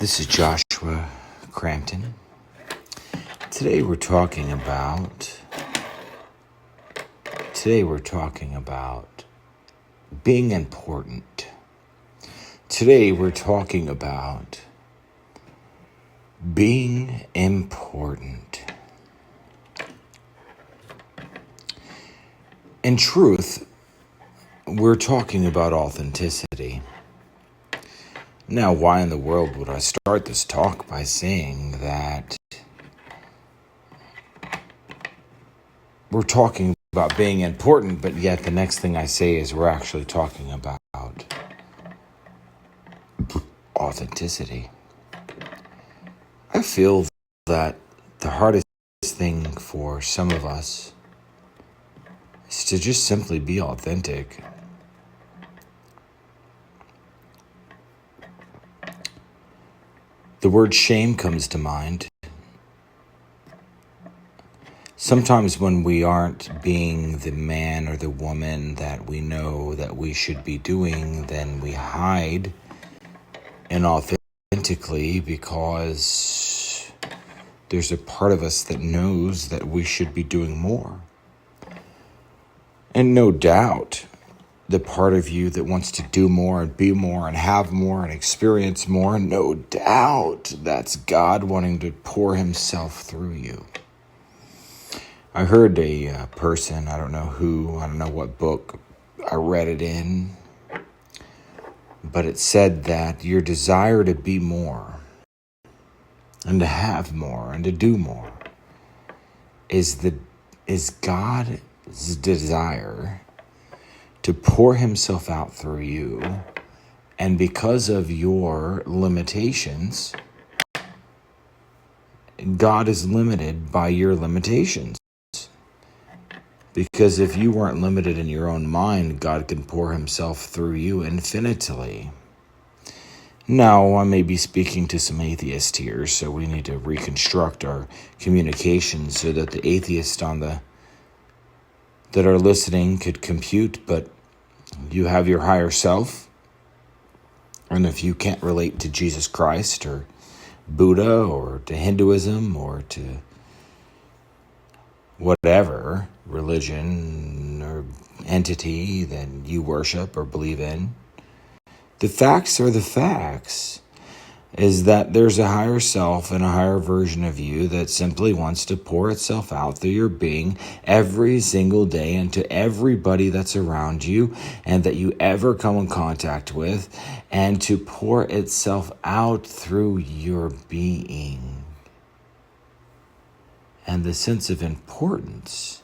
This is Joshua Crampton. Today we're talking about being important. Today we're talking about being important. In truth, we're talking about authenticity. Now, why in the world would I start this talk by saying that we're talking about being important, but yet the next thing I say is we're actually talking about authenticity? I feel that the hardest thing for some of us is to just simply be authentic. The word shame comes to mind. Sometimes when we aren't being the man or the woman that we know that we should be doing, then we hide inauthentically because there's a part of us that knows that we should be doing more. And no doubt, the part of you that wants to do more and be more and have more and experience more, no doubt that's God wanting to pour himself through you. I heard a person, I don't know what book I read it in, but it said that your desire to be more and to have more and to do more is God's desire to pour himself out through you. And because of your limitations, God is limited by your limitations. Because if you weren't limited in your own mind, God can pour himself through you infinitely. Now, I may be speaking to some atheists here, so we need to reconstruct our communication so that the atheists that are listening could compute, but you have your higher self, and if you can't relate to Jesus Christ or Buddha or to Hinduism or to whatever religion or entity that you worship or believe in, the facts are the facts. Is that there's a higher self and a higher version of you that simply wants to pour itself out through your being every single day into everybody that's around you and that you ever come in contact with, and to pour itself out through your being. And the sense of importance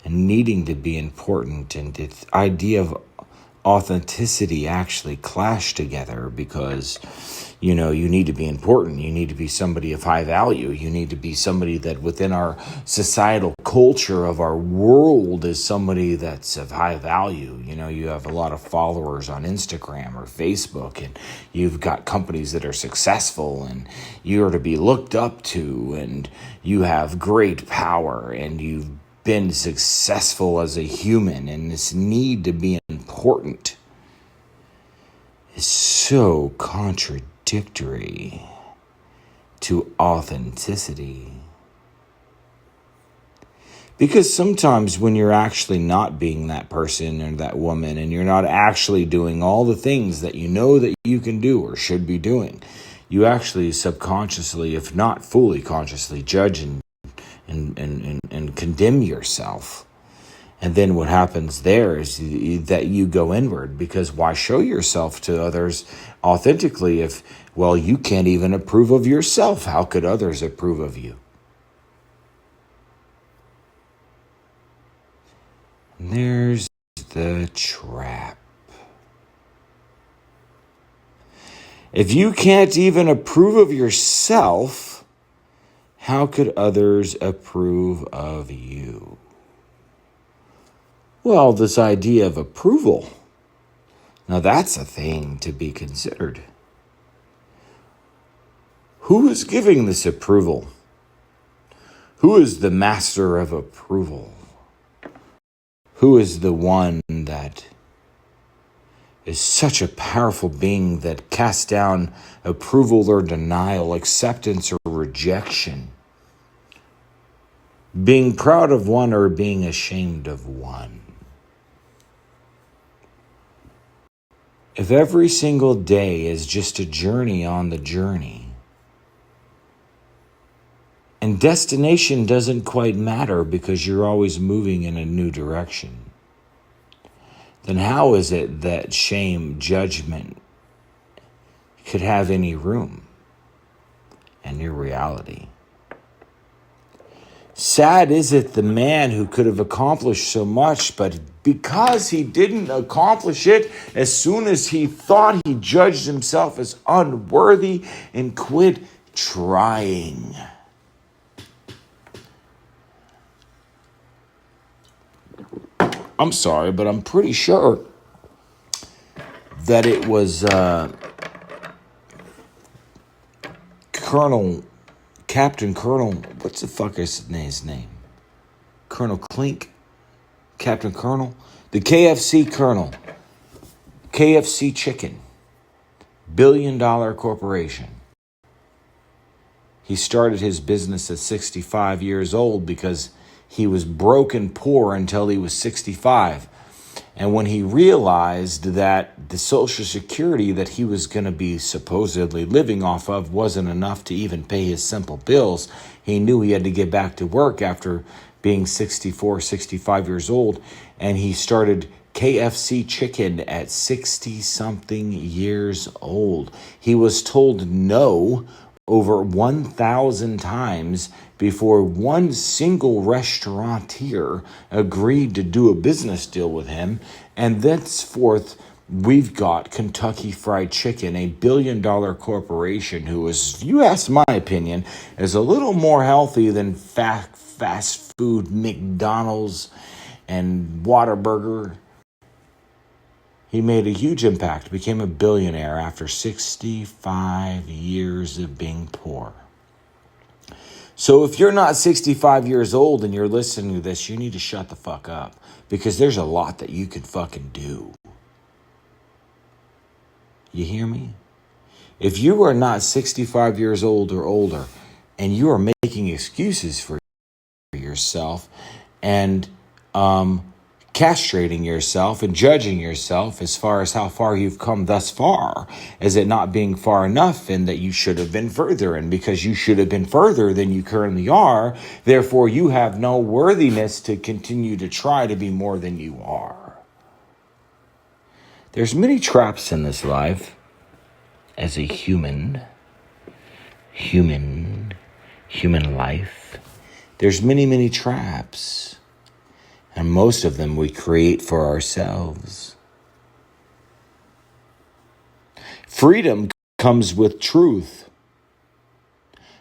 and needing to be important and the idea of authenticity actually clash together because, you need to be important. You need to be somebody of high value. You need to be somebody that within our societal culture of our world is somebody that's of high value. You have a lot of followers on Instagram or Facebook, and you've got companies that are successful and you're to be looked up to, and you have great power, and you've been successful as a human, and this need to be important is so contradictory to authenticity. Because sometimes when you're actually not being that person or that woman, and you're not actually doing all the things that you know that you can do or should be doing, you actually subconsciously, if not fully consciously, judge and condemn yourself. And then what happens there is that you go inward, because why show yourself to others authentically if, you can't even approve of yourself? How could others approve of you? And there's the trap. If you can't even approve of yourself, how could others approve of you? Well, this idea of approval, now that's a thing to be considered. Who is giving this approval? Who is the master of approval? Who is the one that is such a powerful being that casts down approval or denial, acceptance or rejection, being proud of one or being ashamed of one. If every single day is just a journey on the journey, and destination doesn't quite matter because you're always moving in a new direction, then how is it that shame, judgment could have any room in your reality? Sad is it the man who could have accomplished so much, but because he didn't accomplish it as soon as he thought, he judged himself as unworthy and quit trying. I'm sorry, but I'm pretty sure that it was Captain Colonel, what's the fuck is his name? Colonel Klink? Captain Colonel? The KFC Colonel. KFC Chicken. $1 billion corporation. He started his business at 65 years old because he was broke and poor until he was 65. And when he realized that the Social Security that he was going to be supposedly living off of wasn't enough to even pay his simple bills, he knew he had to get back to work after being 64, 65 years old. And he started KFC Chicken at 60-something years old. He was told no over 1,000 times before one single restaurateur agreed to do a business deal with him. And thenceforth, we've got Kentucky Fried Chicken, a $1 billion corporation who is, if you ask my opinion, is a little more healthy than fast food McDonald's and Whataburger. He made a huge impact, became a billionaire after 65 years of being poor. So if you're not 65 years old and you're listening to this, you need to shut the fuck up, because there's a lot that you can fucking do. You hear me? If you are not 65 years old or older and you are making excuses for yourself and castrating yourself and judging yourself as far as how far you've come thus far, as it not being far enough, and that you should have been further, and because you should have been further than you currently are, therefore you have no worthiness to continue to try to be more than you are. There's many traps in this life as a human life. There's many traps. And most of them we create for ourselves. Freedom comes with truth,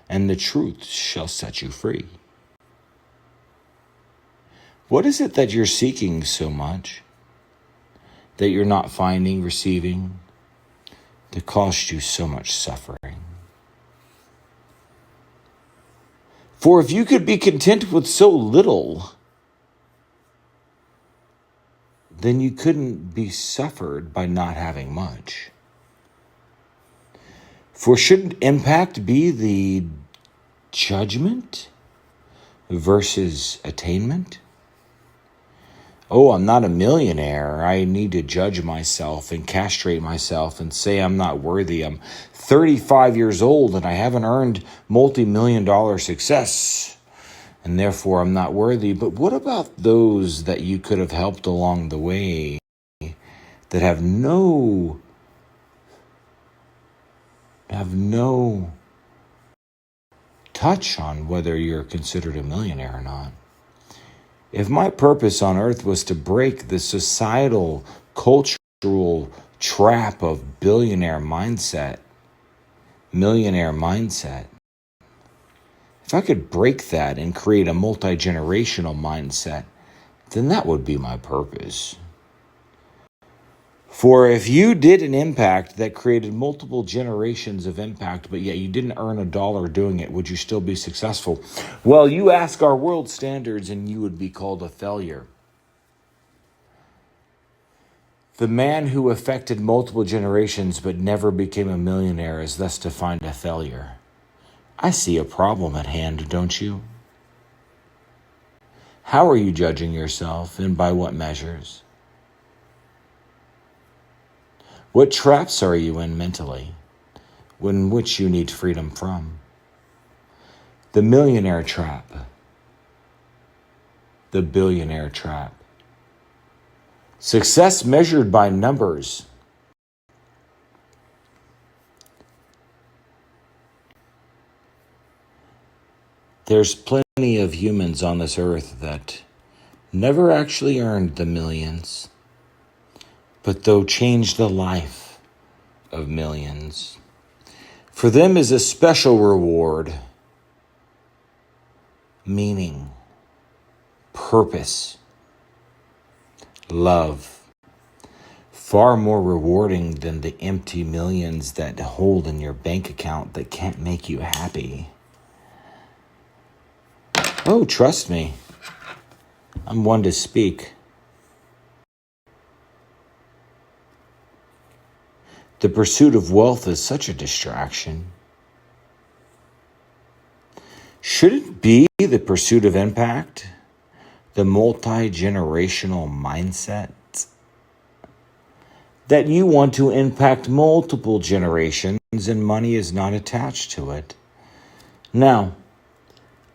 and the truth shall set you free. What is it that you're seeking so much that you're not finding, receiving, that cost you so much suffering? For if you could be content with so little, then you couldn't be suffered by not having much. For shouldn't impact be the judgment versus attainment? Oh, I'm not a millionaire. I need to judge myself and castrate myself and say I'm not worthy. I'm 35 years old and I haven't earned multi-million-dollar success, and therefore I'm not worthy. But what about those that you could have helped along the way that have no touch on whether you're considered a millionaire or not? If my purpose on earth was to break the societal, cultural trap of millionaire mindset, if I could break that and create a multi-generational mindset, then that would be my purpose. For if you did an impact that created multiple generations of impact, but yet you didn't earn $1 doing it, would you still be successful? Well, you ask our world standards and you would be called a failure. The man who affected multiple generations but never became a millionaire is thus defined a failure. I see a problem at hand, don't you? How are you judging yourself, and by what measures? What traps are you in mentally, in which you need freedom from? The millionaire trap. The billionaire trap. Success measured by numbers. There's plenty of humans on this earth that never actually earned the millions, but though changed the life of millions. For them is a special reward, meaning, purpose, love, far more rewarding than the empty millions that hold in your bank account that can't make you happy. Oh, trust me, I'm one to speak. The pursuit of wealth is such a distraction. Should it be the pursuit of impact? The multi-generational mindset? That you want to impact multiple generations and money is not attached to it. Now,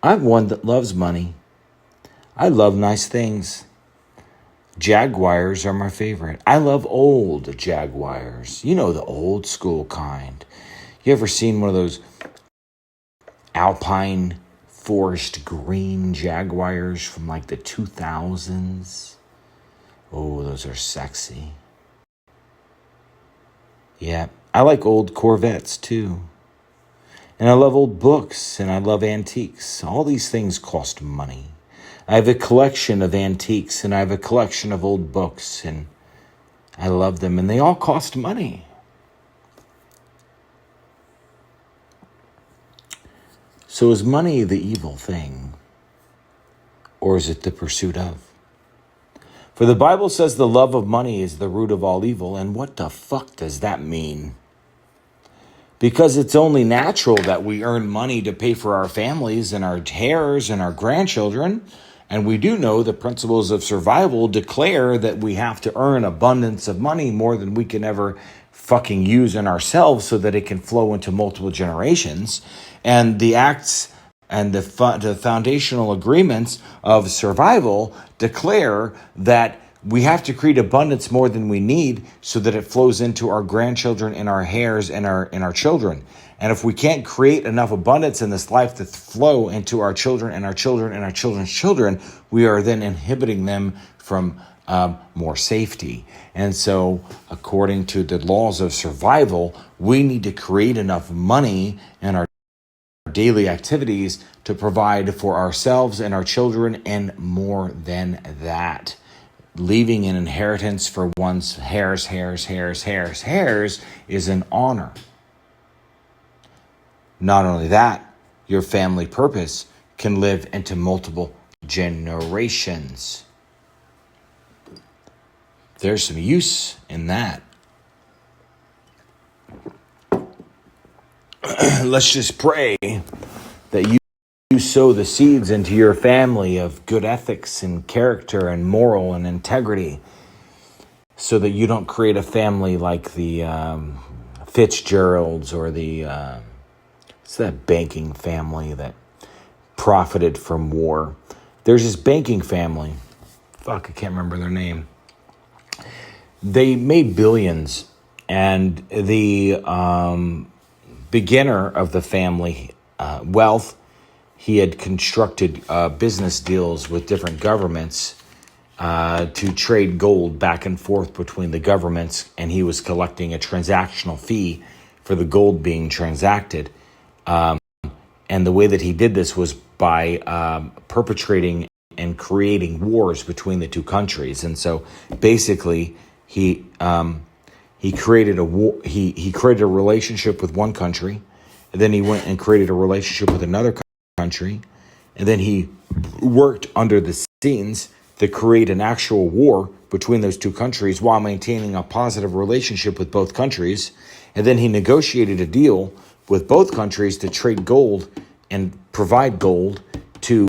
I'm one that loves money. I love nice things. Jaguars are my favorite. I love old Jaguars. You know, the old school kind. You ever seen one of those Alpine forest green Jaguars from like the 2000s? Oh, those are sexy. Yeah, I like old Corvettes too. And I love old books and I love antiques. All these things cost money. I have a collection of antiques and I have a collection of old books and I love them and they all cost money. So is money the evil thing, or is it the pursuit of? For the Bible says the love of money is the root of all evil, and what the fuck does that mean? Because it's only natural that we earn money to pay for our families and our heirs and our grandchildren, and we do know the principles of survival declare that we have to earn abundance of money, more than we can ever fucking use in ourselves, so that it can flow into multiple generations. And the acts and the foundational agreements of survival declare that we have to create abundance more than we need, so that it flows into our grandchildren and our heirs and our children. And if we can't create enough abundance in this life to flow into our children and our children and our children's children, we are then inhibiting them from more safety. And so, according to the laws of survival, we need to create enough money in our daily activities to provide for ourselves and our children, and more than that, leaving an inheritance for one's heirs is an honor. Not only that, your family purpose can live into multiple generations. There's some use in that. Let's just pray that you sow the seeds into your family of good ethics and character and moral and integrity, so that you don't create a family like the Fitzgeralds or it's that banking family that profited from war. There's this banking family. Fuck, I can't remember their name. They made billions, and the beginner of the family wealth, he had constructed business deals with different governments to trade gold back and forth between the governments, and he was collecting a transactional fee for the gold being transacted. And the way that he did this was by perpetrating and creating wars between the two countries. And so basically he created a war. He created a relationship with one country, and then he went and created a relationship with another country, and then he worked under the scenes that create an actual war between those two countries while maintaining a positive relationship with both countries. And then he negotiated a deal with both countries to trade gold and provide gold to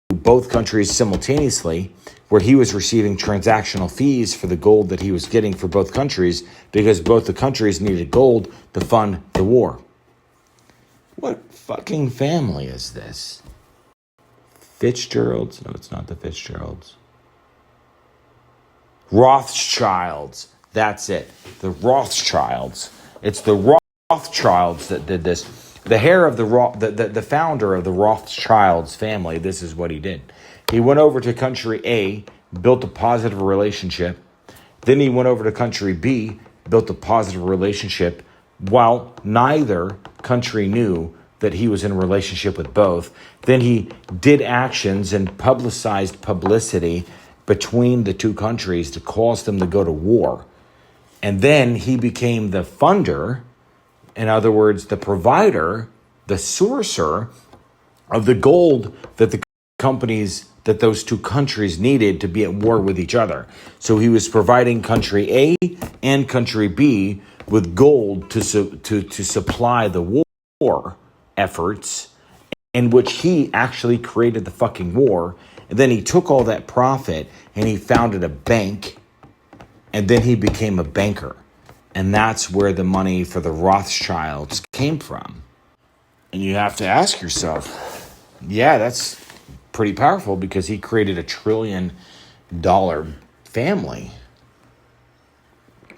both countries simultaneously, where he was receiving transactional fees for the gold that he was getting for both countries because both the countries needed gold to fund the war. What fucking family is this? Fitzgeralds? No, it's not the Fitzgeralds. Rothschilds. That's it. The Rothschilds. It's the Rothschilds that did this. The founder of the Rothschilds family, this is what he did. He went over to country A, built a positive relationship. Then he went over to country B, built a positive relationship, while neither country knew that he was in a relationship with both. Then he did actions and publicity between the two countries to cause them to go to war. And then he became the funder, in other words, the provider, the sourcer of the gold that those two countries needed to be at war with each other. So he was providing country A and country B with gold to supply the war efforts, in which he actually created the fucking war. And then he took all that profit and he founded a bank, and then he became a banker. And that's where the money for the Rothschilds came from. And you have to ask yourself, yeah, that's pretty powerful, because he created $1 trillion family.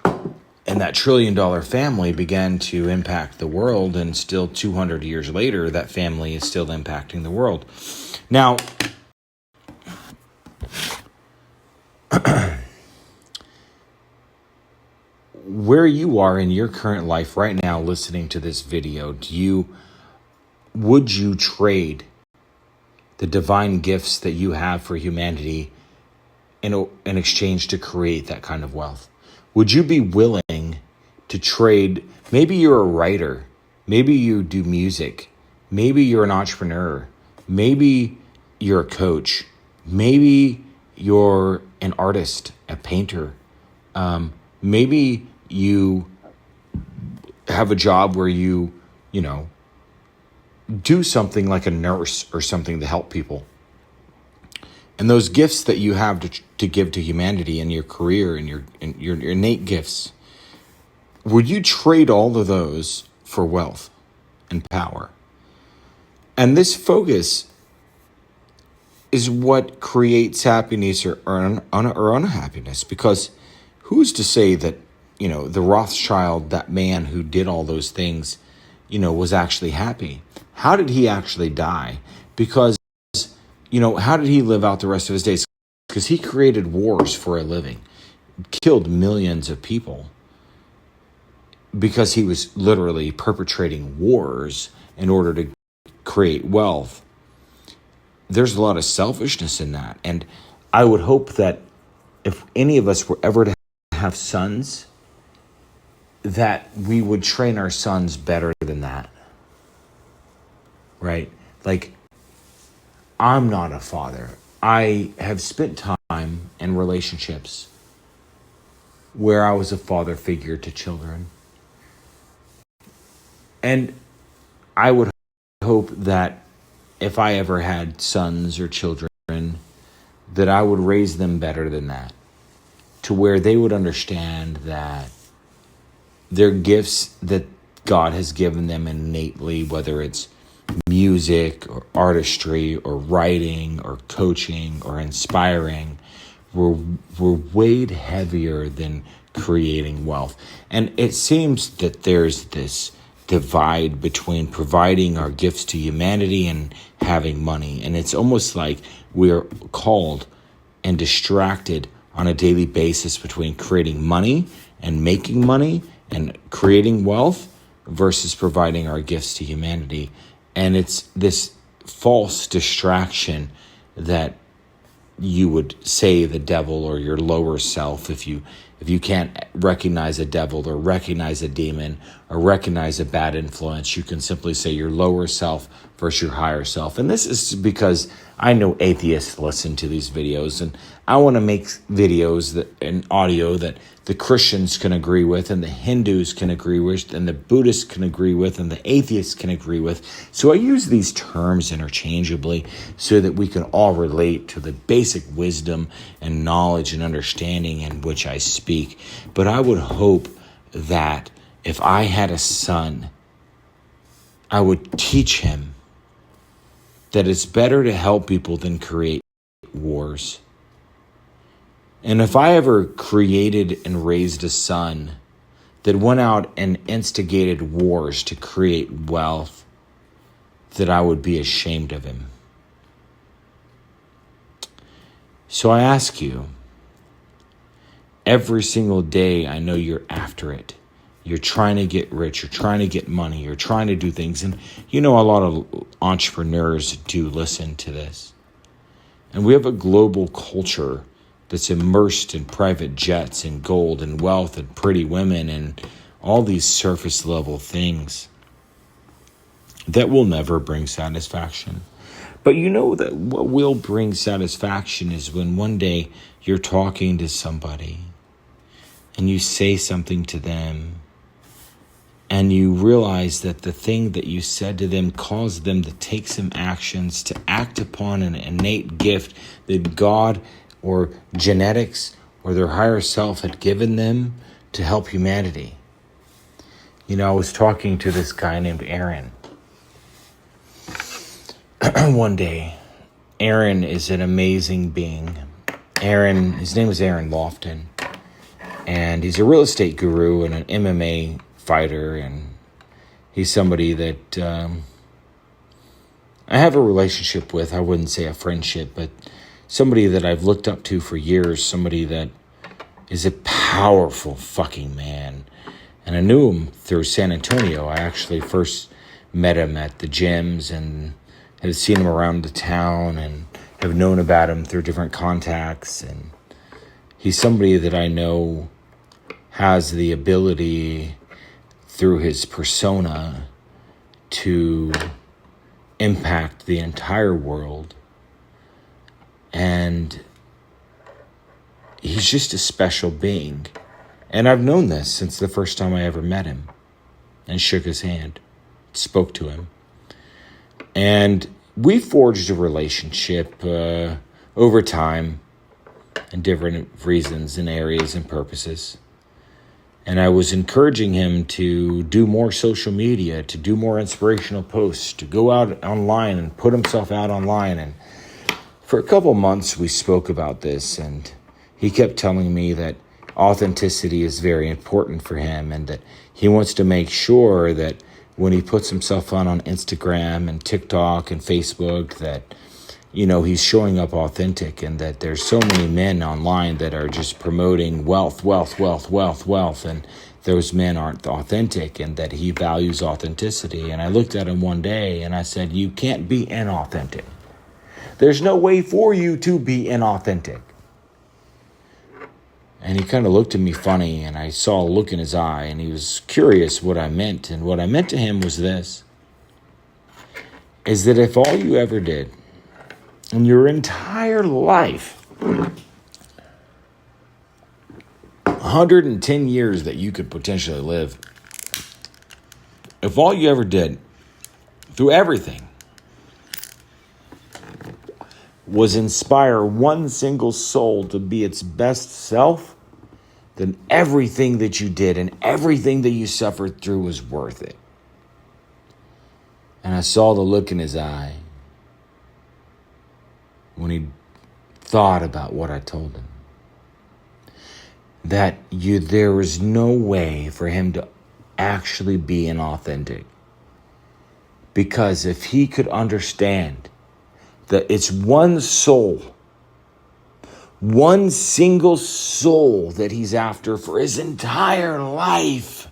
And that $1 trillion family began to impact the world, and still 200 years later, that family is still impacting the world. Now, where you are in your current life right now, listening to this video, would you trade the divine gifts that you have for humanity in exchange to create that kind of wealth? Would you be willing to trade? Maybe you're a writer. Maybe you do music. Maybe you're an entrepreneur. Maybe you're a coach. Maybe you're an artist, a painter. Maybe you have a job where you do something like a nurse or something to help people. And those gifts that you have to give to humanity in your career and your innate gifts, would you trade all of those for wealth and power? And this focus is what creates happiness or unhappiness, because who's to say that, the Rothschild, that man who did all those things, was actually happy? How did he actually die? Because, how did he live out the rest of his days? Because he created wars for a living, killed millions of people, because he was literally perpetrating wars in order to create wealth. There's a lot of selfishness in that. And I would hope that if any of us were ever to have sons, that we would train our sons better than that. Right? Like, I'm not a father. I have spent time in relationships where I was a father figure to children. And I would hope that if I ever had sons or children, that I would raise them better than that, to where they would understand that their gifts that God has given them innately, whether it's music or artistry or writing or coaching or inspiring, were weighed heavier than creating wealth. And it seems that there's this divide between providing our gifts to humanity and having money. And it's almost like we're called and distracted on a daily basis between creating money and making money and creating wealth versus providing our gifts to humanity. And it's this false distraction that you would say the devil or your lower self, if you If you can't recognize a devil or recognize a demon or recognize a bad influence, you can simply say your lower self versus your higher self. And this is because I know atheists listen to these videos, and I want to make videos and audio that the Christians can agree with, and the Hindus can agree with, and the Buddhists can agree with, and the atheists can agree with. So I use these terms interchangeably so that we can all relate to the basic wisdom and knowledge and understanding in which I speak. But I would hope that if I had a son, I would teach him that it's better to help people than create wars. And if I ever created and raised a son that went out and instigated wars to create wealth, that I would be ashamed of him. So I ask you, every single day I know you're after it. You're trying to get rich, you're trying to get money, you're trying to do things. And you know, a lot of entrepreneurs do listen to this. And we have a global culture that's immersed in private jets and gold and wealth and pretty women and all these surface level things that will never bring satisfaction. But you know that what will bring satisfaction is when one day you're talking to somebody and you say something to them and you realize that the thing that you said to them caused them to take some actions, to act upon an innate gift that God or genetics or their higher self had given them to help humanity. You know, I was talking to this guy named Aaron one day. Aaron is an amazing being. His name is Aaron Lofton, and he's a real estate guru and an MMA fighter, and he's somebody that I have a relationship with. I wouldn't say a friendship, but somebody that I've looked up to for years, somebody that is a powerful fucking man. And I knew him through San Antonio. I actually first met him at the gyms and had seen him around the town and have known about him through different contacts. And he's somebody that I know has the ability through his persona to impact the entire world. And he's just a special being. And I've known this since the first time I ever met him and shook his hand, spoke to him. And we forged a relationship over time and different reasons and areas and purposes. And I was encouraging him to do more social media, to do more inspirational posts, to go out online and put himself out online. And for a couple months, we spoke about this, and he kept telling me that authenticity is very important for him and that he wants to make sure that when he puts himself on Instagram and TikTok and Facebook, that, you know, he's showing up authentic, and that there's so many men online that are just promoting wealth, and those men aren't authentic, and that he values authenticity. And I looked at him one day and I said, you can't be inauthentic. There's no way for you to be inauthentic. And he kind of looked at me funny, and I saw a look in his eye, and he was curious what I meant. And what I meant to him was this, is that if all you ever did in your entire life, 110 years that you could potentially live, if all you ever did through everything was inspire one single soul to be its best self, then everything that you did and everything that you suffered through was worth it. And I saw the look in his eye when he thought about what I told him. That there was no way for him to actually be inauthentic. Because if he could understand that it's one soul, one single soul that he's after for his entire life,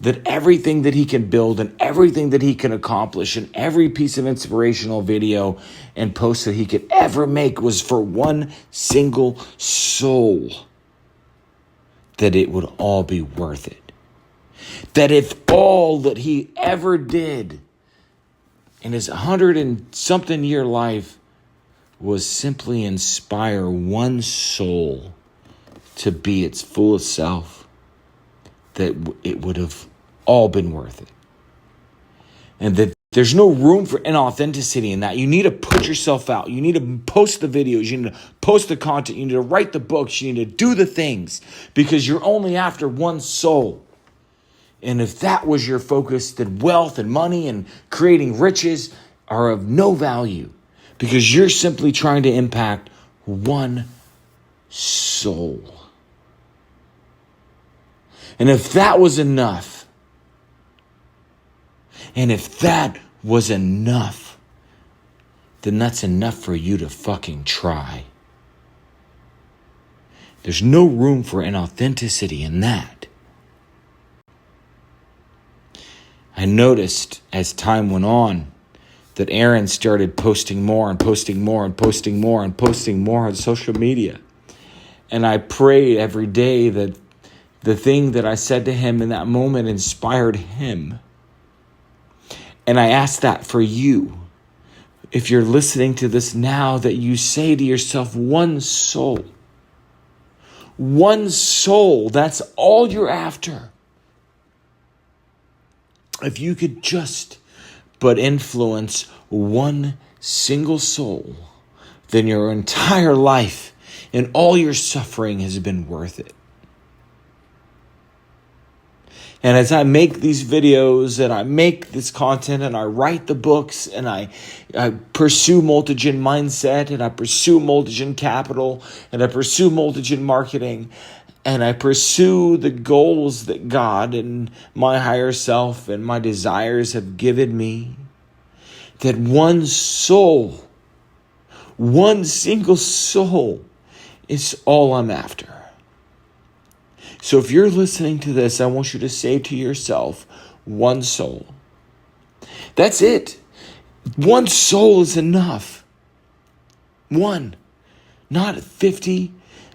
that everything that he can build and everything that he can accomplish and every piece of inspirational video and post that he could ever make was for one single soul. that it would all be worth it. That if all that he ever did in his 100 and something year life was simply inspire one soul to be its fullest self, that it would have all been worth it. And that there's no room for inauthenticity in that. You need to put yourself out. You need to post the videos. You need to post the content. You need to write the books. You need to do the things because you're only after one soul. And if that was your focus, then wealth and money and creating riches are of no value because you're simply trying to impact one soul. And if that was enough, then that's enough for you to fucking try. There's no room for inauthenticity in that. I noticed as time went on that Aaron started posting more and posting more and posting more and posting more on social media. And I prayed every day that the thing that I said to him in that moment inspired him. And I ask that for you. If you're listening to this now, that you say to yourself, one soul, that's all you're after. If you could just but influence one single soul, then your entire life and all your suffering has been worth it. And as I make these videos and I make this content and I write the books and I pursue Multigen Mindset and I pursue Multigen Capital and I pursue Multigen Marketing and I pursue the goals that God and my higher self and my desires have given me, that one soul, one single soul is all I'm after. So if you're listening to this, I want you to say to yourself, one soul. That's it. One soul is enough. One. Not 50,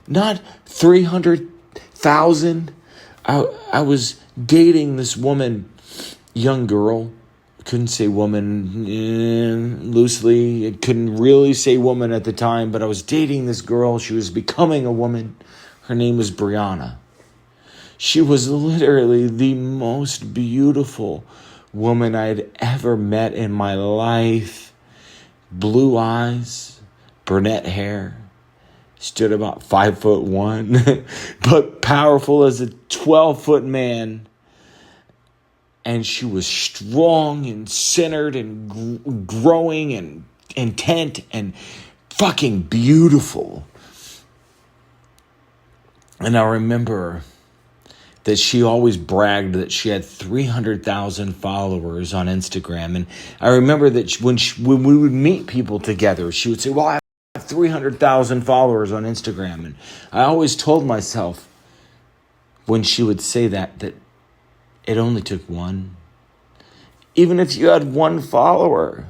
not 300,000. I was dating this woman, young girl. Couldn't say woman loosely. I couldn't really say woman at the time, but I was dating this girl. She was becoming a woman. Her name was Brianna. She was literally the most beautiful woman I'd ever met in my life. Blue eyes, brunette hair, stood about 5'1", but powerful as a 12-foot man. And she was strong and centered and growing and intent and fucking beautiful. And I remember that she always bragged that she had 300,000 followers on Instagram. And I remember that when we would meet people together, she would say, well, I have 300,000 followers on Instagram. And I always told myself when she would say that it only took one. Even if you had one follower.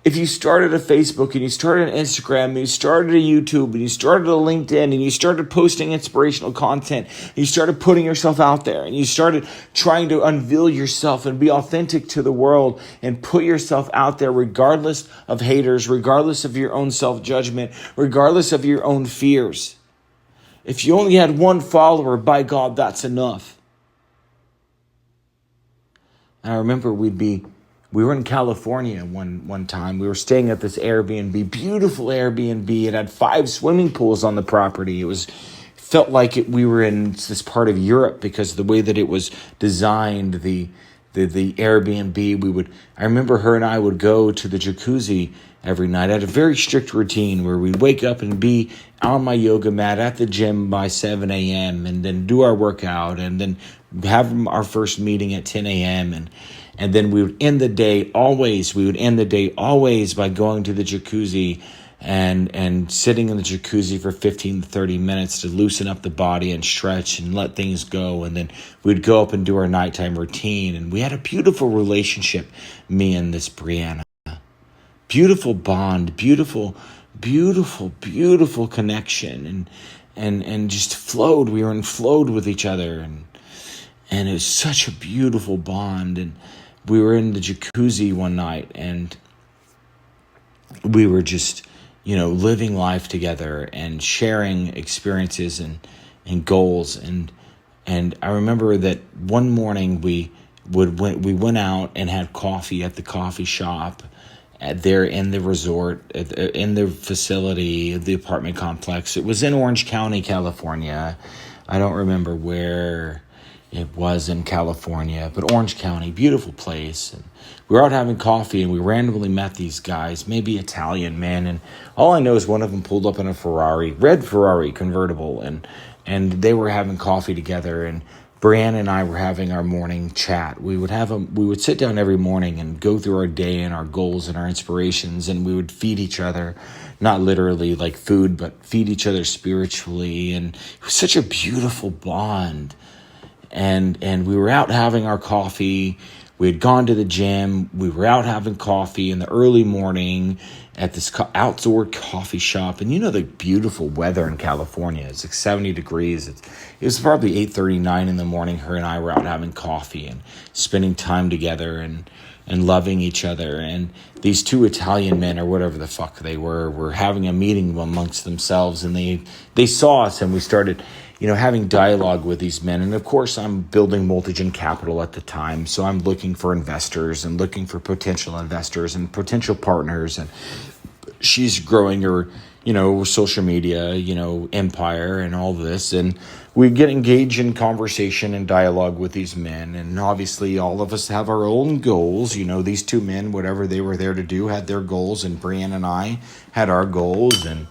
If you started a Facebook and you started an Instagram and you started a YouTube and you started a LinkedIn and you started posting inspirational content, and you started putting yourself out there and you started trying to unveil yourself and be authentic to the world and put yourself out there regardless of haters, regardless of your own self-judgment, regardless of your own fears. If you only had one follower, by God, that's enough. And I remember we were in California one time. We were staying at this Airbnb, beautiful Airbnb. It had 5 swimming pools on the property. Felt like we were in this part of Europe because of the way that it was designed, the Airbnb. I remember her and I would go to the jacuzzi every night. I had a very strict routine where we'd wake up and be on my yoga mat at the gym by 7 a.m. and then do our workout and then have our first meeting at 10 a.m. And then we would end the day always by going to the jacuzzi and sitting in the jacuzzi for 15 to 30 minutes to loosen up the body and stretch and let things go. And then we'd go up and do our nighttime routine. And we had a beautiful relationship, me and this Brianna. Beautiful bond, beautiful connection. and just flowed. We were in flowed with each other, and it was such a beautiful bond. And we were in the jacuzzi one night, and we were just, living life together and sharing experiences and goals. And I remember that one morning we went out and had coffee at the coffee shop there in the resort, in the facility, the apartment complex. It was in Orange County, California. I don't remember where it was in California, but Orange County, beautiful place. And we were out having coffee, and we randomly met these guys, maybe Italian men. And all I know is one of them pulled up in a Ferrari, red Ferrari convertible, and they were having coffee together. And Brianna and I were having our morning chat. We would sit down every morning and go through our day and our goals and our inspirations, and we would feed each other, not literally like food, but feed each other spiritually. And it was such a beautiful bond. And we were out having our coffee. We had gone to the gym. We were out having coffee in the early morning at this outdoor coffee shop. And the beautiful weather in California. It's like 70 degrees. It was probably 8:39 in the morning. Her and I were out having coffee and spending time together and loving each other. And these two Italian men, or whatever the fuck they were having a meeting amongst themselves. And they saw us, and we started having dialogue with these men. And of course, I'm building Multigen Capital at the time. So I'm looking for investors and looking for potential investors and potential partners. And she's growing her, social media, empire and all this. And we get engaged in conversation and dialogue with these men. And obviously all of us have our own goals. These two men, whatever they were there to do, had their goals. And Brianna and I had our goals. And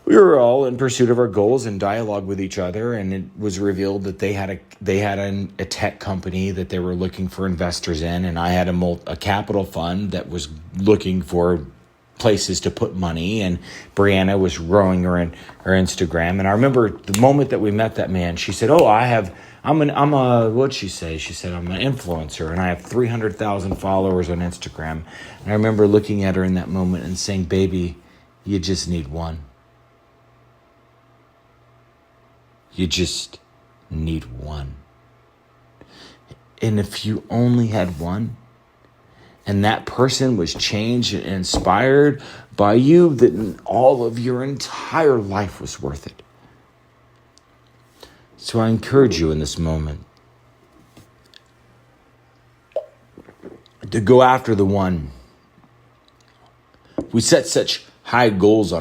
we were all in pursuit of our goals and dialogue with each other, and it was revealed that they had a tech company that they were looking for investors in, and I had a capital fund that was looking for places to put money, and Brianna was growing her Instagram. And I remember the moment that we met that man, she said, "Oh, what'd she say? She said, I'm an influencer, and I have 300,000 followers on Instagram." And I remember looking at her in that moment and saying, "Baby, you just need one. You just need one." And if you only had one, and that person was changed and inspired by you, then all of your entire life was worth it. So I encourage you in this moment to go after the one. We set such high goals on